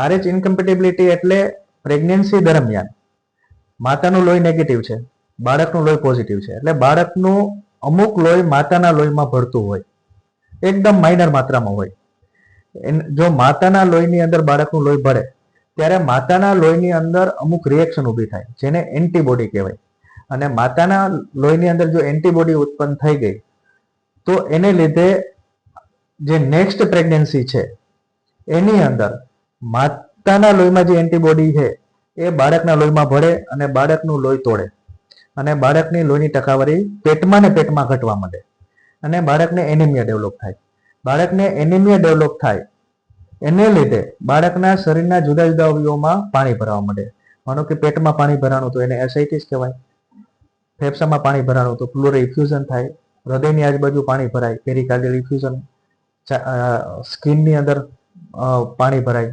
RH ઇન્કમ્પેટેબિલિટી એટલે pregnancy દરમિયાન માતાનું લોહી નેગેટિવ છે, બાળકનું લોહી પોઝિટિવ છે, એટલે બાળકનું અમુક લોહી માતાના લોહીમાં ભળતું હોય, એકદમ માઇનર માત્રામાં હોય. જો માતાના લોહીની અંદર બાળકનું લોહી ભળે ત્યારે માતાના લોહીની અંદર અમુક રિએક્શન ઊભી થાય, જેને એન્ટીબોડી કહેવાય. અને માતાના લોહીની અંદર જો એન્ટીબોડી ઉત્પન્ન થઈ ગઈ તો એને લીધે જે નેક્સ્ટ પ્રેગ્નન્સી છે એની અંદર માતાના લોહીમાં જે એન્ટીબોડી છે એ બાળકના લોહીમાં ભળે અને બાળકનું લોહી તોડે અને બાળકની લોહીની ટકાવારી પેટમાં ને પેટમાં ઘટવા માંડે અને બાળકને એનિમિયા ડેવલપ થાય. બાળકને એનિમિયા ડેવલપ થાય એને લીધે બાળકના શરીરના જુદા જુદા અવયવોમાં પાણી ભરાવા માંડે. માનો કે પેટમાં પાણી ભરાણું તો એને એસાઇટિસ કહેવાય, ફેફસામાં પાણી ભરાણું તો પ્લુરલ ઇફ્યુઝન થાય, હૃદયની આજુબાજુ પાણી ભરાય, પેરિકાર્ડિયલ ઇફ્યુઝન, સ્કિનની અંદર પાણી ભરાય,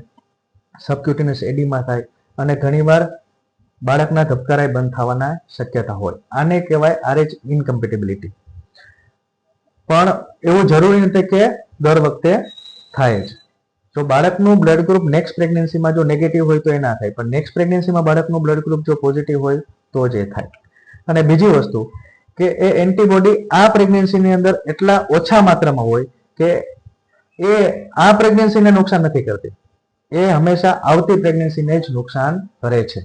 સબક્યુટેનિયસ એડિમા થાય અને ઘણીવાર બાળકના ધબકારા બંધ થવાના શક્યતા હોય. આને કહેવાય RH ઇન્કમ્પેટેબિલિટી. પણ એવું જરૂરી નથી કે દર વખતે થાય જ. જો બાળકનું બ્લડ ગ્રુપ નેક્સ્ટ પ્રેગ્નન્સીમાં જો નેગેટિવ હોય તો એ ના થાય, પણ નેક્સ્ટ પ્રેગ્નન્સીમાં બાળકનું બ્લડ ગ્રુપ જો પોઝિટિવ હોય તો જ એ થાય. અને બીજી વસ્તુ કે એ એન્ટીબોડી આ પ્રેગ્નન્સીની અંદર એટલા ઓછા માત્રામાં હોય કે એ આ પ્રેગ્નન્સીને નુકસાન નથી કરતી, એ હંમેશા આવતી પ્રેગ્નન્સીને જ નુકસાન કરે છે.